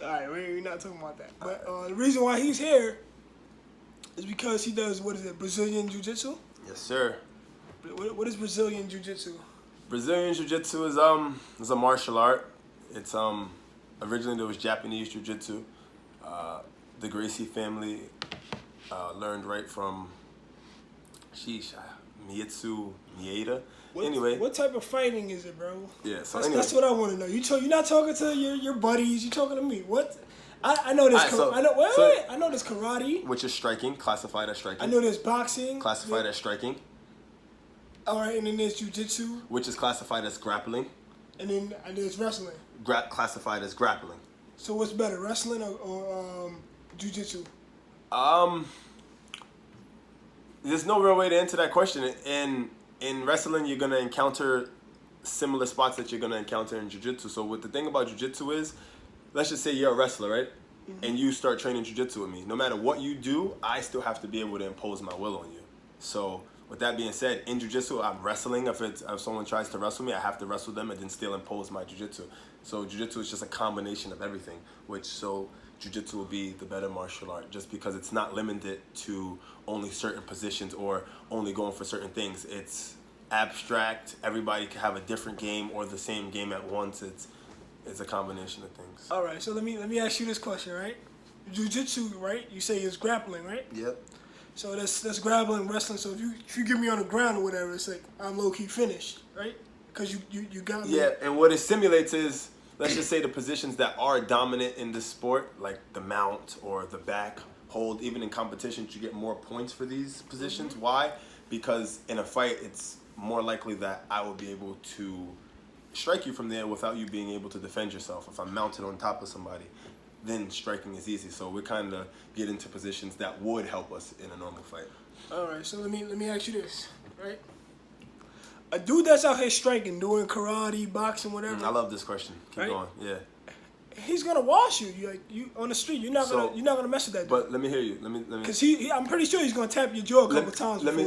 All right, we're not talking about that. But the reason why he's here is because he does, what is it, Brazilian Jiu-Jitsu? Yes, sir. What is Brazilian Jiu-Jitsu? Brazilian Jiu-Jitsu is a martial art. It's originally there was Japanese Jiu-Jitsu. The Gracie family learned right from Mietsu Mieda. Anyway, what type of fighting is it, bro? Yeah, so that's what I want to know. You're not talking to your buddies. You're talking to me. What? I know this. I know this karate, which is striking, classified as striking. I know there's boxing, classified as striking. All right, and then there's jujitsu, which is classified as grappling. And then there's wrestling. Classified as grappling. So what's better, wrestling or jujitsu? There's no real way to answer that question. In wrestling, you're gonna encounter similar spots that you're gonna encounter in jiu-jitsu. So what the thing about jiu-jitsu is, let's just say you're a wrestler, right? Mm-hmm. And you start training jiu-jitsu with me. No matter what you do, I still have to be able to impose my will on you. So with that being said, in jiu-jitsu, I'm wrestling. If someone tries to wrestle me, I have to wrestle them and then still impose my jiu-jitsu. So jiu-jitsu is just a combination of everything, jiu-jitsu will be the better martial art just because it's not limited to only certain positions or only going for certain things. It's abstract. Everybody can have a different game or the same game at once. It's a combination of things. All right, so let me ask you this question, right? Jiu-jitsu, right? You say it's grappling, right? Yep. So that's grappling, wrestling. So if you get me on the ground or whatever, it's like I'm low-key finished, right? Because you got me. Yeah, and what it simulates is, let's just say the positions that are dominant in this sport, like the mount or the back hold, even in competitions, you get more points for these positions. Mm-hmm. Why? Because in a fight, it's more likely that I will be able to strike you from there without you being able to defend yourself. If I'm mounted on top of somebody, then striking is easy. So we kind of get into positions that would help us in a normal fight. All right, so let me ask you this, right? A dude that's out here striking, doing karate, boxing, whatever. I love this question. Keep going. Yeah. He's gonna wash you. You on the street. You're not gonna mess with that dude. But let me hear you. Let me. Because I'm pretty sure he's gonna tap your jaw a couple times before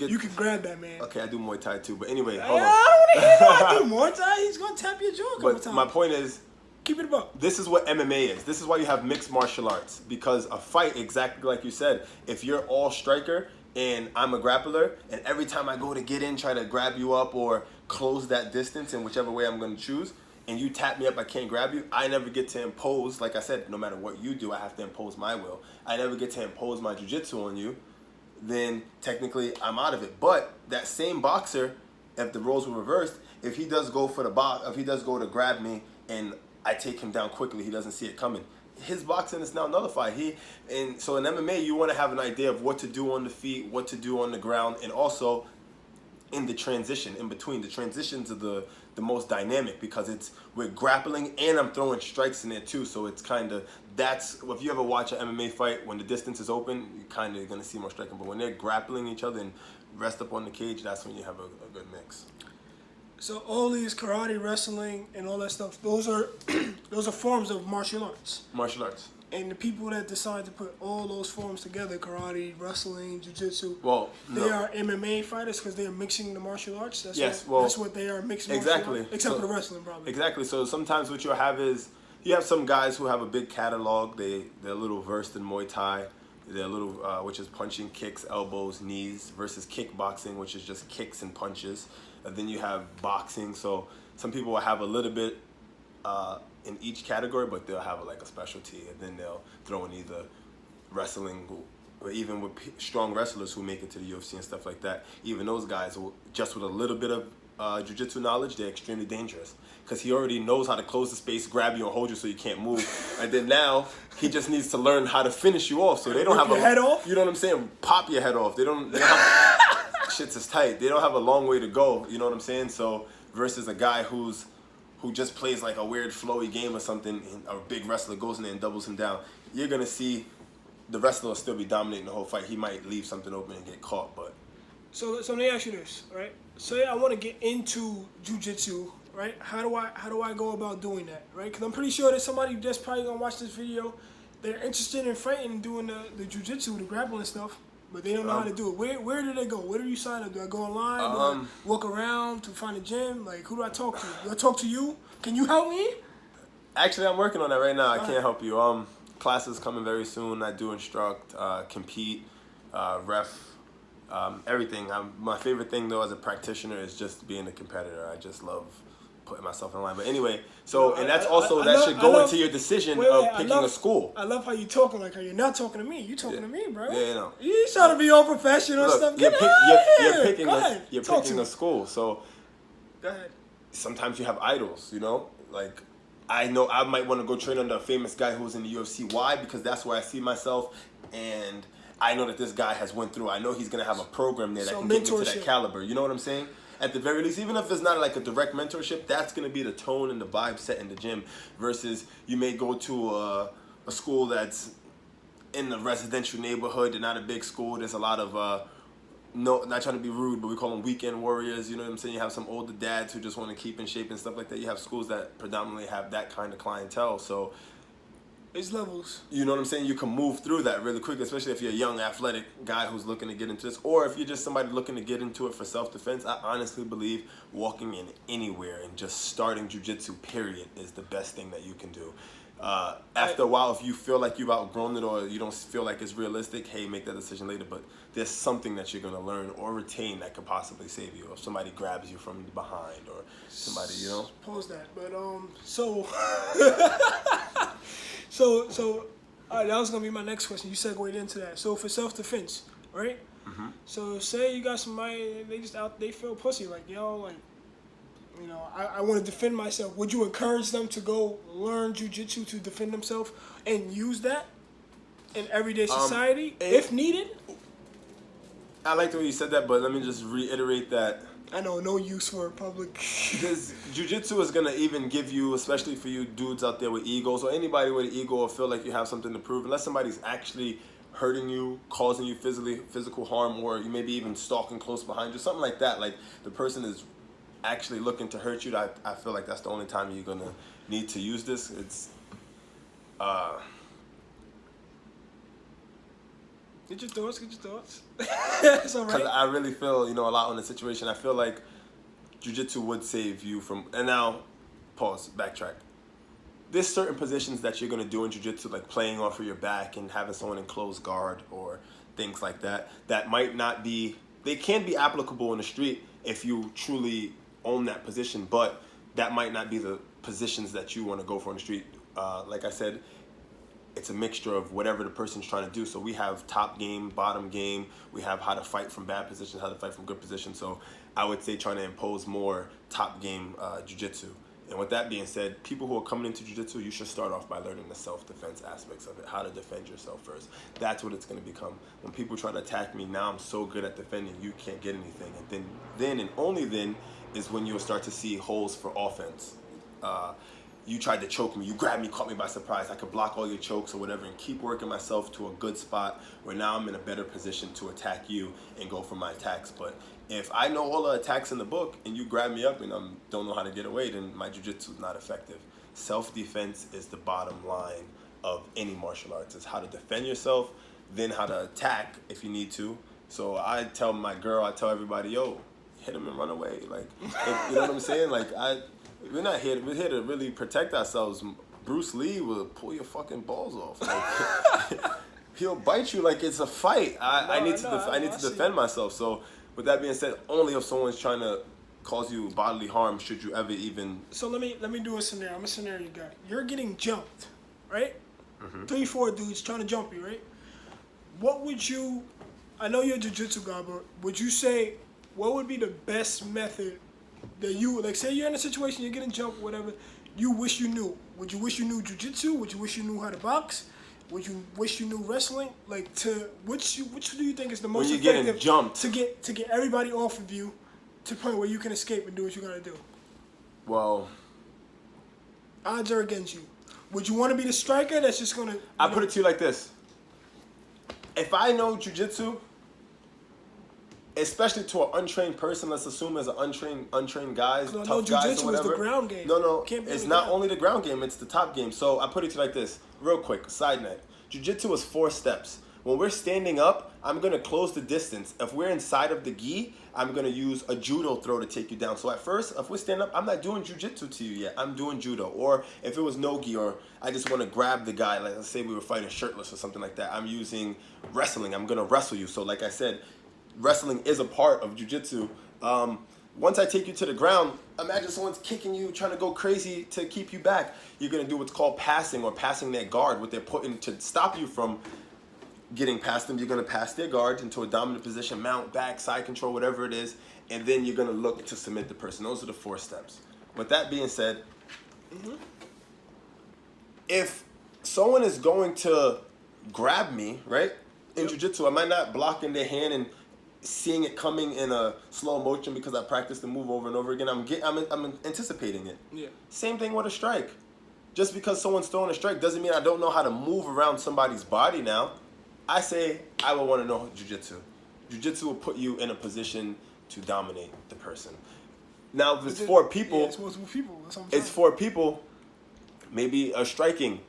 you can grab that man. Okay, I do Muay Thai too. But anyway, hold on. I don't want to hear do Muay Thai. He's gonna tap your jaw a couple times. My point is, keep it above. This is what MMA is. This is why you have mixed martial arts. Because a fight, exactly like you said, if you're all striker and I'm a grappler, and every time I go to get in, try to grab you up or close that distance in whichever way I'm going to choose, and you tap me up, I can't grab you, I never get to impose, like I said, no matter what you do, I have to impose my will. I never get to impose my jiu-jitsu on you, then technically I'm out of it. But that same boxer, if the roles were reversed, if he does go for if he does go to grab me and I take him down quickly, he doesn't see it coming, his boxing is now nullified. So in MMA, you want to have an idea of what to do on the feet, what to do on the ground, and also in the transition, in between. The transitions are the most dynamic because we're grappling and I'm throwing strikes in there too. So it's if you ever watch an MMA fight, when the distance is open, you're kind of going to see more striking. But when they're grappling each other and rest up on the cage, that's when you have a good mix. So all these karate, wrestling, and all that stuff, those are forms of martial arts. Martial arts. And the people that decide to put all those forms together, karate, wrestling, jiu-jitsu, they are MMA fighters because they are mixing the martial arts. That's what they are, mixing exactly. Martial arts. Except for the wrestling, probably. Exactly. So sometimes what you'll have is, you have some guys who have a big catalog. They're a little versed in Muay Thai. They're a little, which is punching, kicks, elbows, knees, versus kickboxing, which is just kicks and punches. And then you have boxing. So some people will have a little bit in each category, but they'll have a specialty, and then they'll throw in either wrestling, or even with strong wrestlers who make it to the UFC and stuff like that. Even those guys, just with a little bit of jiu-jitsu knowledge, they're extremely dangerous because he already knows how to close the space, grab you, and hold you so you can't move. And then now he just needs to learn how to finish you off. So they don't have your head off. You know what I'm saying? Pop your head off. They don't have, shit's is tight. They don't have a long way to go. You know what I'm saying? So versus a guy who just plays like a weird flowy game or something, and a big wrestler goes in there and doubles him down, you're going to see the wrestler will still be dominating the whole fight. He might leave something open and get caught, but... So let me ask you this, right? Say I want to get into jiu-jitsu, right? How do I go about doing that, right? Because I'm pretty sure there's somebody that's probably going to watch this video. They're interested in fighting and doing the jiu-jitsu, the grappling stuff, but they don't know how to do it. Where do they go? Where do you sign up? Do I go online? Do I walk around to find a gym? Like, who do I talk to? Do I talk to you? Can you help me? Actually, I'm working on that right now. I can't help you. Classes coming very soon. I do instruct, compete, ref, everything. My favorite thing though as a practitioner is just being a competitor. I just love putting myself in line. But anyway, so and that's also that should go into your decision of picking a school. I love how you talking like how you're not talking to me. You talking to me, bro. Yeah, you know. You trying to be all professional and stuff. You're picking a school. So go ahead. Sometimes you have idols, you know? Like I know I might want to go train under a famous guy who's in the UFC. Why? Because that's where I see myself, and I know that this guy has went through. I know he's gonna have a program there that can get me to that caliber. You know what I'm saying? At the very least, even if it's not like a direct mentorship, that's gonna be the tone and the vibe set in the gym. Versus you may go to a school that's in a residential neighborhood. They're not a big school. There's a lot of no, not trying to be rude, but we call them weekend warriors. You know what I'm saying? You have some older dads who just want to keep in shape and stuff like that. You have schools that predominantly have that kind of clientele. So it's levels. You know what I'm saying? You can move through that really quick, especially if you're a young athletic guy who's looking to get into this, or if you're just somebody looking to get into it for self-defense. I honestly believe walking in anywhere and just starting jiu-jitsu, period, is the best thing that you can do. After a while, if you feel like you've outgrown it or you don't feel like it's realistic, hey, make that decision later. But there's something that you're going to learn or retain that could possibly save you. If somebody grabs you from behind or somebody, you know? Pause that. But, so, all right, that was going to be my next question. You segued into that. So for self-defense, right? Mm-hmm. So say you got somebody, they just out, they feel pussy. Like, yo, like, you know, I want to defend myself. Would you encourage them to go learn jujitsu to defend themselves and use that in everyday society if needed? I like the way you said that, but let me just reiterate that. I know, no use for public. Because jiu-jitsu is going to even give you, especially for you dudes out there with egos or anybody with an ego or feel like you have something to prove, unless somebody's actually hurting you, causing you physical harm, or you maybe even stalking close behind you, something like that. Like the person is actually looking to hurt you. I feel like that's the only time you're going to need to use this. It's... Get your thoughts. It's all right. Because I really feel, a lot on the situation. I feel like jiu-jitsu would save you from... And now, pause, backtrack. There's certain positions that you're going to do in jiu-jitsu, like playing off of your back and having someone in close guard or things like that, that might not be... They can be applicable in the street if you truly own that position, but that might not be the positions that you want to go for in the street. Like I said, it's a mixture of whatever the person's trying to do. So we have top game, bottom game. We have how to fight from bad positions, how to fight from good positions. So I would say trying to impose more top game jiu-jitsu. And with that being said, people who are coming into jiu-jitsu, you should start off by learning the self-defense aspects of it, how to defend yourself first. That's what it's going to become. When people try to attack me, now I'm so good at defending, you can't get anything. And then and only then is when you'll start to see holes for offense. You tried to choke me, you grabbed me, caught me by surprise. I could block all your chokes or whatever and keep working myself to a good spot where now I'm in a better position to attack you and go for my attacks. But if I know all the attacks in the book and you grab me up and I don't know how to get away, then my jiu-jitsu is not effective. Self-defense is the bottom line of any martial arts. It's how to defend yourself, then how to attack if you need to. So I tell my girl, I tell everybody, yo, hit him and run away. Like, you know what I'm saying? Like, we're here to really protect ourselves. Bruce Lee will pull your fucking balls off. Like, he'll bite you like it's a fight. I need to defend myself. So with that being said, only if someone's trying to cause you bodily harm should you ever even... So let me do a scenario. I'm a scenario guy. You're getting jumped, right? Mm-hmm. 3-4 dudes trying to jump you, right? What would you... I know you're a jiu-jitsu guy, but would you say... What would be the best method that you, like, say you're in a situation, you're getting jumped, whatever, you wish you knew? Would you wish you knew jiu-jitsu? Would you wish you knew how to box? Would you wish you knew wrestling? Like, which do you think is the most effective jumped to get everybody off of you to the point where you can escape and do what you gotta do? Well, odds are against you. Would you want to be the striker that's just gonna... I put it to you like this. If I know jiu-jitsu, especially to an untrained person, let's assume as an untrained guys, tough guys or jiu-jitsu whatever. Is the ground game. No, it's not only the ground game, it's the top game. So I put it to you like this, real quick, side note. Jiu-jitsu is 4 steps. When we're standing up, I'm going to close the distance. If we're inside of the gi, I'm going to use a judo throw to take you down. So at first, if we stand up, I'm not doing jujitsu to you yet. I'm doing judo. Or if it was no gi, or I just want to grab the guy, like let's say we were fighting shirtless or something like that, I'm using wrestling. I'm going to wrestle you. So like I said, wrestling is a part of jujitsu. Once I take you to the ground, imagine someone's kicking you, trying to go crazy to keep you back. You're going to do what's called passing, or passing their guard, what they're putting to stop you from getting past them. You're going to pass their guard into a dominant position, mount, back, side control, whatever it is, and then you're going to look to submit the person. Those are the 4 steps. With that being said, if someone is going to grab me, right, in jiu-jitsu, am I not blocking their hand and seeing it coming in a slow motion because I practiced the move over and over again? I'm anticipating it. Yeah. Same thing with a strike. Just because someone's throwing a strike doesn't mean I don't know how to move around somebody's body now. I say I would want to know jiu-jitsu. Jiu-jitsu will put you in a position to dominate the person. Now, if it's 4 people, yeah, it's multiple people. That's what I'm saying. it's 4 people, maybe a striking.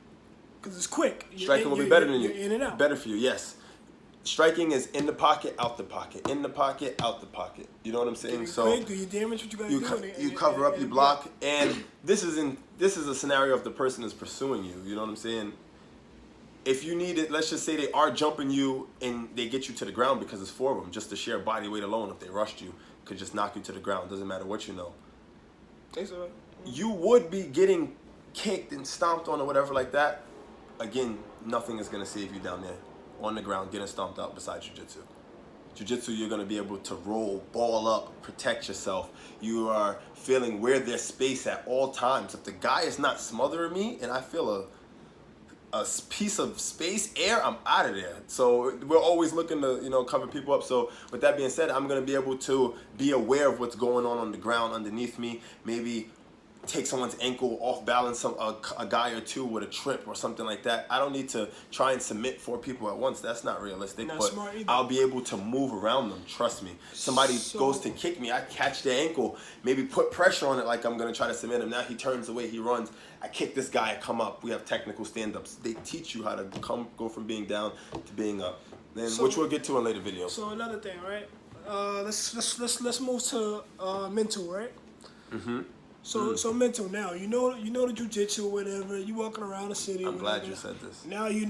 Because it's quick. Striking will be better than you. You're in and out. Better for you, yes. Striking is in the pocket, out the pocket, in the pocket, out the pocket. You know what I'm saying? So quick, do your damage, what you got to do. You cover up, you block, and this is a scenario if the person is pursuing you. You know what I'm saying? If you need it, let's just say they are jumping you and they get you to the ground because it's 4 of them. Just the sheer body weight alone, if they rushed you, could just knock you to the ground. Doesn't matter what you know. You would be getting kicked and stomped on or whatever like that. Again, nothing is going to save you down there on the ground getting stomped out besides jiu-jitsu. Jiu-jitsu, you're going to be able to roll, ball up, protect yourself. You are feeling where there's space at all times. If the guy is not smothering me and I feel a piece of space, air, I'm out of there. So we're always looking to, cover people up. So with that being said, I'm going to be able to be aware of what's going on the ground underneath me. Maybe take someone's ankle off balance, a guy or two with a trip or something like that. I don't need to try and submit 4 people at once. That's not realistic. Not but smart either. I'll be able to move around them. Trust me. Somebody goes to kick me, I catch their ankle, maybe put pressure on it like I'm going to try to submit him. Now he turns away, he runs. I kick this guy, I come up. We have technical stand-ups. They teach you how to go from being down to being up, which we'll get to in later videos. So another thing, right? Let's move to mental, right? Mm-hmm. So mental now. You know the jiu-jitsu, whatever. You walking around the city. I'm glad you said this. Now you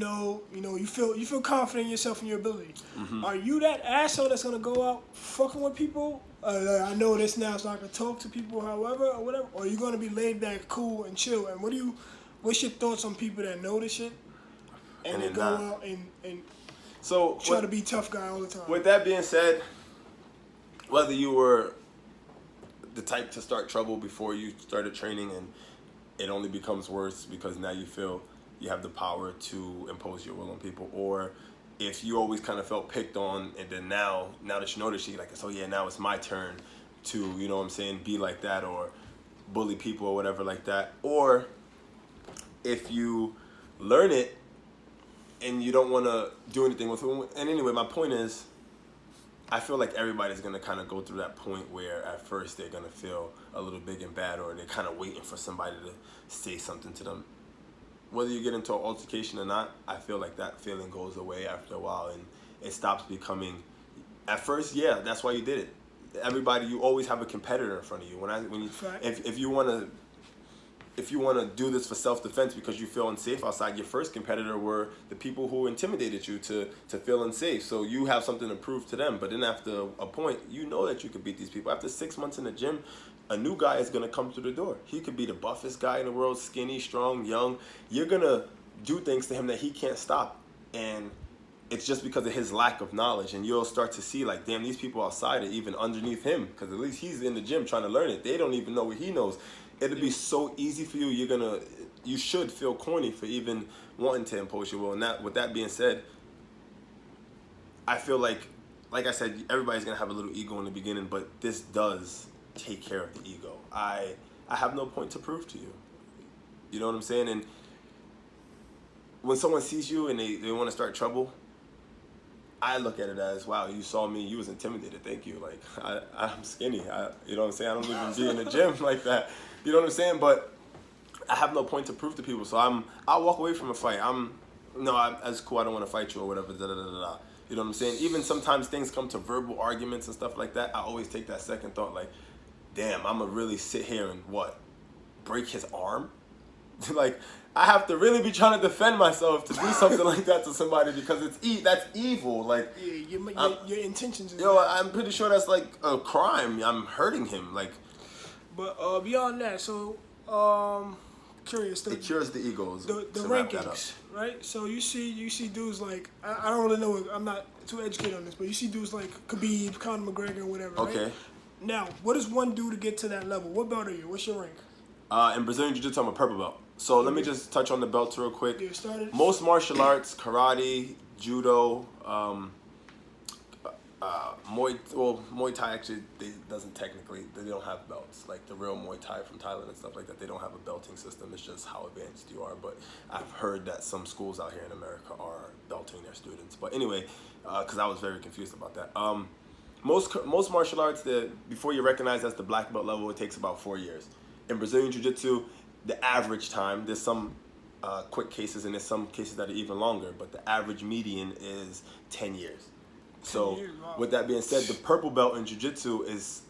feel confident in yourself and your ability. Mm-hmm. Are you that asshole that's gonna go out fucking with people? I know this now, so I can talk to people, however, or whatever. Or are you gonna be laid back, cool, and chill? And what's your thoughts on people that know this shit and they go out and so try to be tough guy all the time? With that being said, whether you were the type to start trouble before you started training and it only becomes worse because now you feel you have the power to impose your will on people, or if you always kind of felt picked on and then now that you know this, you're like, so yeah, now it's my turn to, you know what I'm saying, be like that or bully people or whatever like that. Or if you learn it and you don't want to do anything with it. And anyway, my point is, I feel like everybody's going to kind of go through that point where at first they're going to feel a little big and bad, or they're kind of waiting for somebody to say something to them. Whether you get into an altercation or not, I feel like that feeling goes away after a while and it stops becoming, at first, yeah, that's why you did it. Everybody, you always have a competitor in front of you. If you want to do this for self-defense because you feel unsafe outside, your first competitor were the people who intimidated you to feel unsafe. So you have something to prove to them. But then after a point, you know that you could beat these people. After 6 months in the gym, a new guy is going to come through the door. He could be the buffest guy in the world, skinny, strong, young. You're going to do things to him that he can't stop. And it's just because of his lack of knowledge. And you'll start to see, like, damn, these people outside are even underneath him. Because at least he's in the gym trying to learn it. They don't even know what he knows. It'll be so easy for you. You should feel corny for even wanting to impose your will. And with that being said, I feel like I said, everybody's gonna have a little ego in the beginning, but this does take care of the ego. I have no point to prove to you. You know what I'm saying? And when someone sees you and they want to start trouble, I look at it as, wow, you saw me, you was intimidated. Thank you. Like I'm skinny. You know what I'm saying? I don't even be in the gym like that. You know what I'm saying? But I have no point to prove to people, so I'll walk away from a fight. I'm no, that's cool. I don't want to fight you or whatever. Da, da, da, da, da. You know what I'm saying? Even sometimes things come to verbal arguments and stuff like that. I always take that second thought, like, damn, I'm gonna really sit here and break his arm? Like, I have to really be trying to defend myself to do something like that to somebody because that's evil. Like, yeah, your intentions. I'm pretty sure that's like a crime. I'm hurting him. Like, but beyond that, so curious. It cures the egos. The rankings, right? So you see dudes like I don't really know. I'm not too educated on this, but you see dudes like Khabib, Conor McGregor, and whatever. Okay. Right? Now, what does one do to get to that level? What belt are you? What's your rank? In Brazilian Jiu-Jitsu, I'm a purple belt. So let me just touch on the belts real quick. Get started. Most martial arts, karate, judo, Muay Thai actually they don't have belts. Like the real Muay Thai from Thailand and stuff like that, they don't have a belting system. It's just how advanced you are. But I've heard that some schools out here in America are belting their students. But anyway, because I was very confused about that. Most martial arts, before you're recognized as the black belt level, it takes about 4 years. In Brazilian Jiu-Jitsu, the average time, there's some quick cases and there's some cases that are even longer, but the average median is 10 years. So with that being said, the purple belt in Jiu-Jitsu is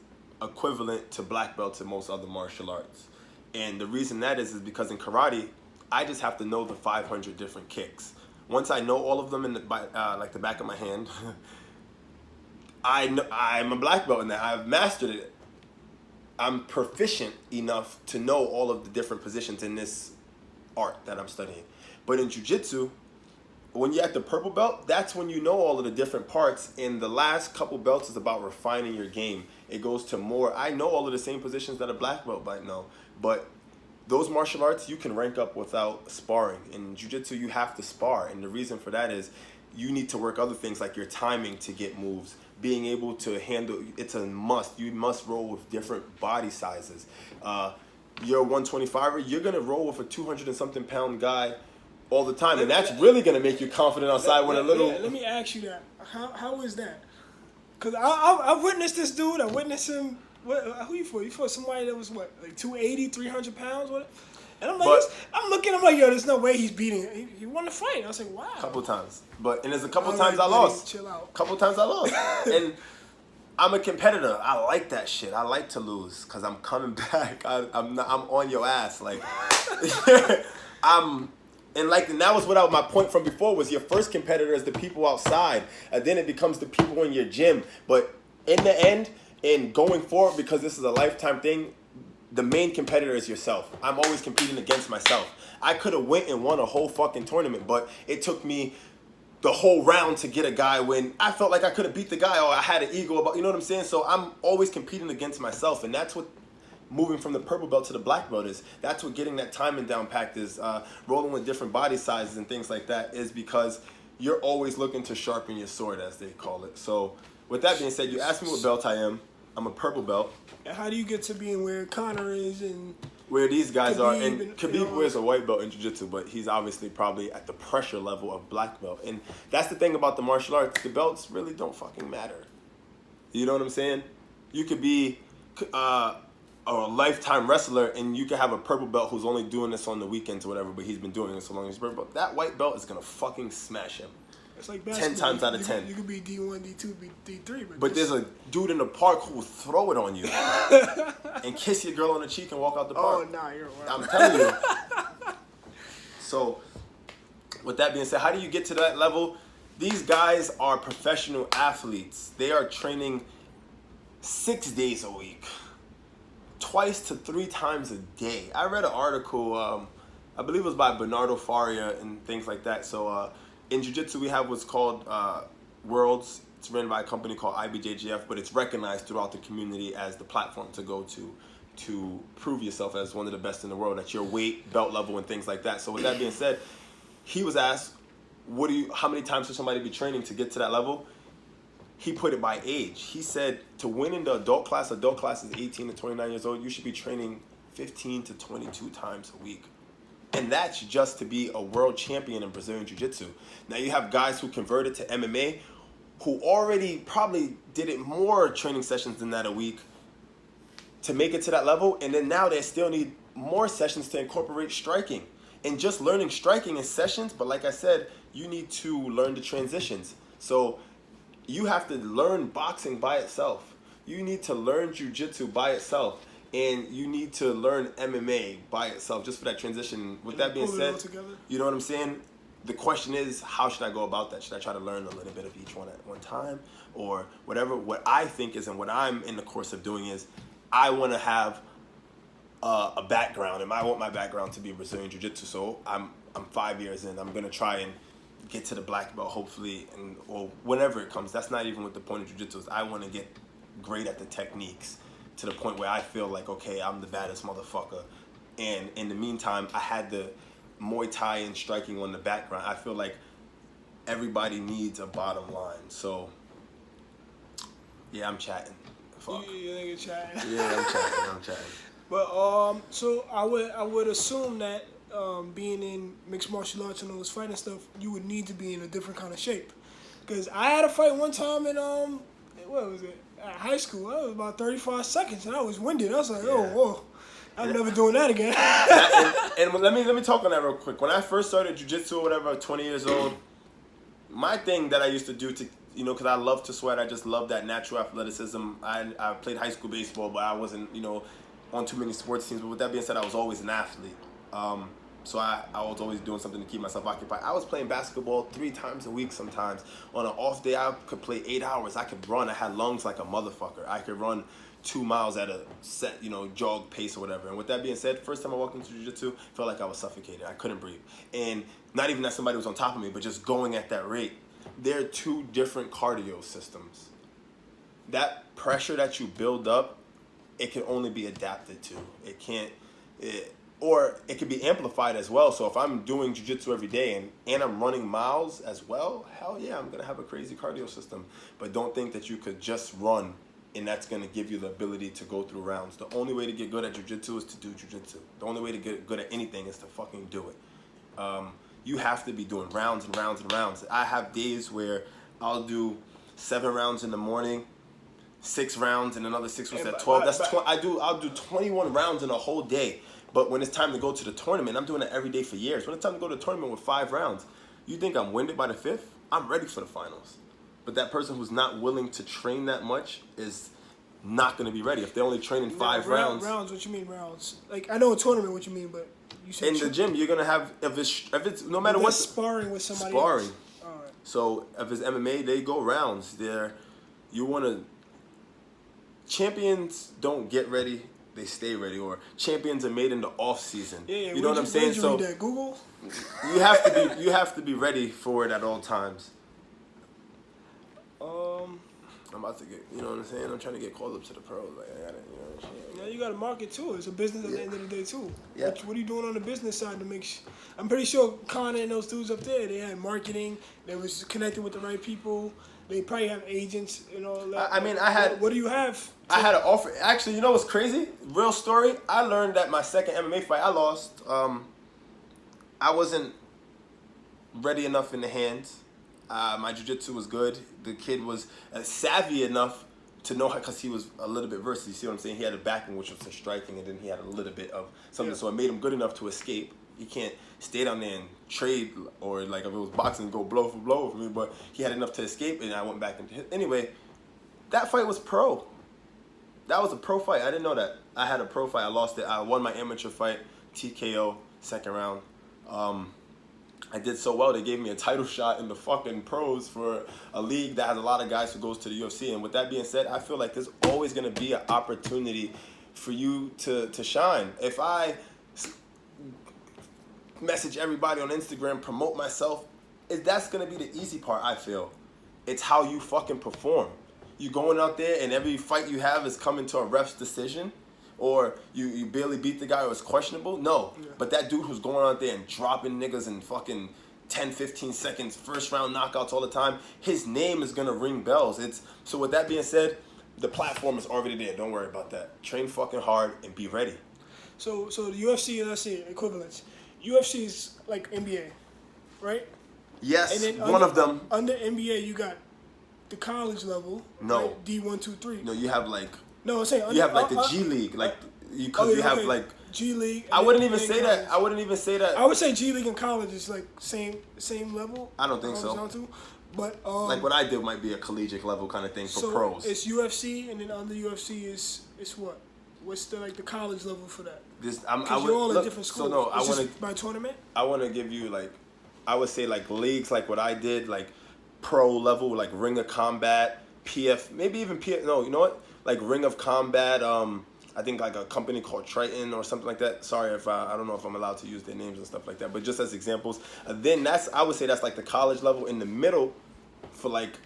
equivalent to black belts in most other martial arts. And the reason that is because in karate, I just have to know the 500 different kicks. Once I know all of them like the back of my hand, I'm a black belt in that. I've mastered it. I'm proficient enough to know all of the different positions in this art that I'm studying. But in Jiu-Jitsu, when you're at the purple belt, that's when you know all of the different parts. And the last couple belts is about refining your game. It goes to more. I know all of the same positions that a black belt might know. But those martial arts, you can rank up without sparring. In Jiu-Jitsu, you have to spar. And the reason for that is you need to work other things like your timing to get moves. Being able to handle, it's a must. You must roll with different body sizes. You're a 125er, you're going to roll with a 200 and something pound guy all the time. And that's really going to make you confident outside with a little... Let me ask you that. How is that? Because I've witnessed this dude. I witnessed him. Who you for? You for somebody that was what, like 280, 300 pounds? What? And I'm like, I'm like, yo, there's no way he's beating. He won the fight. I was like, wow. Couple times, and there's a couple times I lost. Chill out. Couple times I lost, and I'm a competitor. I like that shit. I like to lose because I'm coming back. I'm on your ass. Like, and that was what my point from before was your first competitor is the people outside, and then it becomes the people in your gym. But in the end, and going forward, because this is a lifetime thing, the main competitor is yourself. I'm always competing against myself. I could have went and won a whole fucking tournament, but it took me the whole round to get a guy when I felt like I could have beat the guy or I had an ego about, you know what I'm saying? So I'm always competing against myself, and that's what moving from the purple belt to the black belt is. That's what getting that timing down packed is, rolling with different body sizes and things like that is because you're always looking to sharpen your sword, as they call it. So with that being said, you asked me what belt I am. I'm a purple belt. And how do you get to being where Conor is and where these guys are? And Khabib you know, wears a white belt in Jiu-Jitsu, but he's obviously probably at the pressure level of black belt. And that's the thing about the martial arts. The belts really don't fucking matter. You know what I'm saying? You could be a lifetime wrestler and you could have a purple belt who's only doing this on the weekends or whatever, but he's been doing it so long as purple belt. That white belt is going to fucking smash him. It's like 10 times out of 10. You could be D1, D2, D3. But there's a dude in the park who will throw it on you and kiss your girl on the cheek and walk out the park. Oh, nah, you're right. I'm telling you. So, with that being said, how do you get to that level? These guys are professional athletes. They are training 6 days a week, 2 to 3 times a day. I read an article, I believe it was by Bernardo Faria and things like that. So, in Jiu-Jitsu, we have what's called Worlds. It's run by a company called IBJJF, but it's recognized throughout the community as the platform to go to prove yourself as one of the best in the world at your weight, belt level, and things like that. So with that being said, he was asked, how many times should somebody be training to get to that level? He put it by age. He said to win in the adult class is 18 to 29 years old, you should be training 15 to 22 times a week. And that's just to be a world champion in Brazilian Jiu-Jitsu. Now you have guys who converted to MMA who already probably did it more training sessions than that a week to make it to that level. And then now they still need more sessions to incorporate striking. and just learning striking in sessions. But like I said, you need to learn the transitions. So you have to learn boxing by itself. You need to learn jiu-jitsu by itself. And you need to learn MMA by itself just for that transition. With that being said, you know what I'm saying? The question is, how should I go about that? Should I try to learn a little bit of each one at one time? Or whatever, what I think is, and what I'm in the course of doing is, I want to have a background, and I want my background to be Brazilian Jiu-Jitsu. So I'm 5 years in. I'm going to try and get to the black belt, hopefully, and or whenever it comes. That's not even what the point of Jiu-Jitsu is. I want to get great at the techniques to the point where I feel like, okay, I'm the baddest motherfucker. And in the meantime, I had the Muay Thai and striking on the background. I feel like everybody needs a bottom line. So, yeah, I'm chatting. Fuck. You think you're chatting? Yeah, I'm chatting. But so I would assume that being in mixed martial arts and all this fighting stuff, you would need to be in a different kind of shape. Because I had a fight one time in what was it? At high school. That was about 35 seconds, and I was winded. I was like, oh, whoa. I'm never doing that again. and let me talk on that real quick. When I first started jiu-jitsu or whatever, 20 years old, my thing that I used to do to, because I love to sweat, I just love that natural athleticism. I played high school baseball, but I wasn't, on too many sports teams. But with that being said, I was always an athlete. So I was always doing something to keep myself occupied. I was playing basketball 3 times a week sometimes. On an off day, I could play 8 hours. I could run. I had lungs like a motherfucker. I could run 2 miles at a set, jog pace or whatever. And with that being said, first time I walked into jiu-jitsu, felt like I was suffocated. I couldn't breathe. And not even that somebody was on top of me, but just going at that rate. There are 2 different cardio systems. That pressure that you build up, it can only be adapted to. Or it could be amplified as well. So if I'm doing jiu-jitsu every day and I'm running miles as well, hell yeah, I'm going to have a crazy cardio system. But don't think that you could just run and that's going to give you the ability to go through rounds. The only way to get good at jiu-jitsu is to do jiu-jitsu. The only way to get good at anything is to fucking do it. You have to be doing rounds and rounds and rounds. I have days where I'll do 7 rounds in the morning, 6 rounds, and another 6 rounds at 12. I'll do 21 rounds in a whole day. But when it's time to go to the tournament, I'm doing it every day for years. When it's time to go to the tournament with 5 rounds, you think I'm winded by the 5th? I'm ready for the finals. But that person who's not willing to train that much is not going to be ready. If they're only training 5 rounds. Rounds, what you mean rounds? Like, I know a tournament what you mean, but you said in the gym, you're going to have, if it's no matter what. Sparring with somebody Sparring. else. All right. So if it's MMA, they go rounds. Champions don't get ready, they stay ready, or champions are made in the off season. Yeah, you know what I'm saying? So read that? Google? You have to be ready for it at all times. I'm about to get, you know what I'm saying? I'm trying to get called up to the pros. Like I got it, shit. Yeah, you got to market too. It's a business at the end of the day too. Yeah. What are you doing on the business side to make? I'm pretty sure Connor and those dudes up there, they had marketing. They was connected with the right people. They probably have agents and all that. What do you have? I had an offer. Actually, you know what's crazy? Real story. I learned that my second MMA fight, I lost. I wasn't ready enough in the hands. My jiu-jitsu was good. The kid was savvy enough to know how, because he was a little bit versed. You see what I'm saying? He had a backing, which was the striking, and then he had a little bit of something. Yeah. So it made him good enough to escape. He can't stay down there and trade, or like if it was boxing, go blow for blow for me. But he had enough to escape, and I went back into hit. Anyway, that fight was pro. That was a pro fight. I didn't know that. I had a pro fight. I lost it. I won my amateur fight, TKO, second round. I did so well, they gave me a title shot in the fucking pros for a league that has a lot of guys who goes to the UFC. And with that being said, I feel like there's always going to be an opportunity for you to shine. If I message everybody on Instagram, promote myself, that's going to be the easy part, I feel. It's how you fucking perform. You going out there and every fight you have is coming to a ref's decision, or you barely beat the guy or it's questionable. No. Yeah. But that dude who's going out there and dropping niggas in fucking 10, 15 seconds, first round knockouts all the time, his name is going to ring bells. So with that being said, the platform is already there. Don't worry about that. Train fucking hard and be ready. So the UFC, let's say equivalents. UFC is like NBA, right? Yes, and then one of them. Under NBA, you got the college level. No. Right? D1, 2, 3. No, you have like. No, I'm saying you have like the G League, like you have like G League. I wouldn't even say that. I wouldn't even say that. I would say G League and college is like same level. I don't think so. But like what I did might be a collegiate level kind of thing for pros. It's UFC, and then under UFC is what? What's the college level for that? Because you're all at different schools. So no, I want to by tournament. I want to give you I would say leagues like what I did, like pro level, like Ring of Combat, PF, maybe even PF. No, you know what? Like Ring of Combat. I think like a company called Triton or something like that. Sorry if I don't know if I'm allowed to use their names and stuff like that, but just as examples. Then I would say that's like the college level. In the middle, for like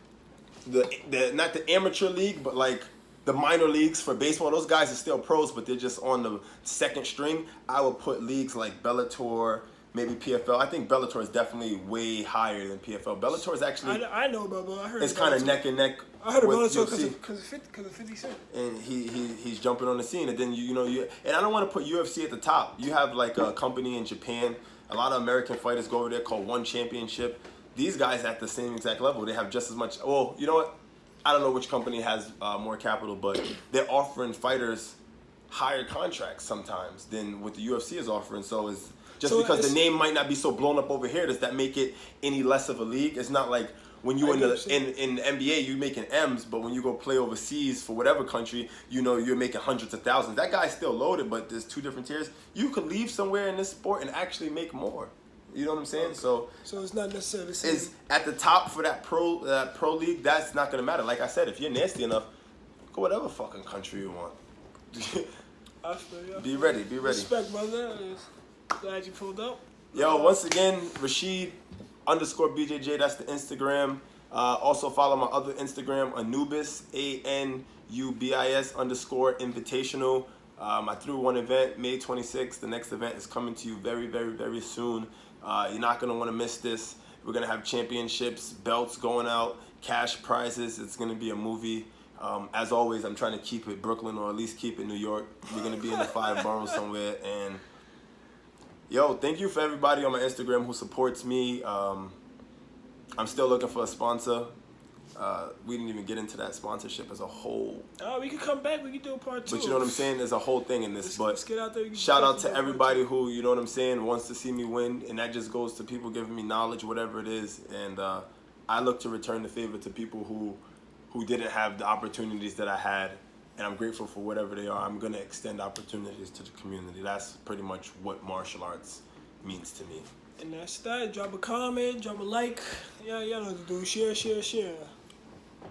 the not the amateur league, but like the minor leagues for baseball. Those guys are still pros, but they're just on the second string. I would put leagues like Bellator, maybe PFL. I think Bellator is definitely way higher than PFL. Bellator is actually. I know about Bellator. I heard it's kind of neck and neck. I heard of Bellator because of 50 Cent. And he's jumping on the scene, and then you and I don't want to put UFC at the top. You have like a company in Japan. A lot of American fighters go over there called One Championship. These guys at the same exact level. They have just as much. Well, you know what? I don't know which company has more capital, but they're offering fighters higher contracts sometimes than what the UFC is offering. So it's just because the name might not be so blown up over here, does that make it any less of a league? It's not like when you in the NBA, you're making M's, but when you go play overseas for whatever country, you're making hundreds of thousands. That guy's still loaded, but there's two different tiers. You could leave somewhere in this sport and actually make more. You know what I'm saying? Okay. So it's not necessarily the same. Is at the top for that pro league. That's not gonna matter. Like I said, if you're nasty enough, go whatever fucking country you want. I feel you. Be ready. Respect, brother. Glad you pulled up. Yo, once again, Rasheed _BJJ. That's the Instagram. Also follow my other Instagram, Anubis ANUBIS _invitational. I threw one event May 26th. The next event is coming to you very, very, very soon. You're not going to want to miss this. We're going to have championships, belts going out, cash prizes. It's going to be a movie. As always, I'm trying to keep it Brooklyn or at least keep it New York. We're going to be in the 5 boroughs somewhere. And, yo, thank you for everybody on my Instagram who supports me. I'm still looking for a sponsor. We didn't even get into that sponsorship as a whole. Oh, we can come back. We can do a part 2. But you know what I'm saying? There's a whole thing in this. Let's get out there. Shout out to everybody who, you know what I'm saying, wants to see me win. And that just goes to people giving me knowledge, whatever it is. And I look to return the favor to people who didn't have the opportunities that I had. And I'm grateful for whatever they are. I'm going to extend opportunities to the community. That's pretty much what martial arts means to me. And that's that. Drop a comment, drop a like. Yeah, y'all know what to do. Share.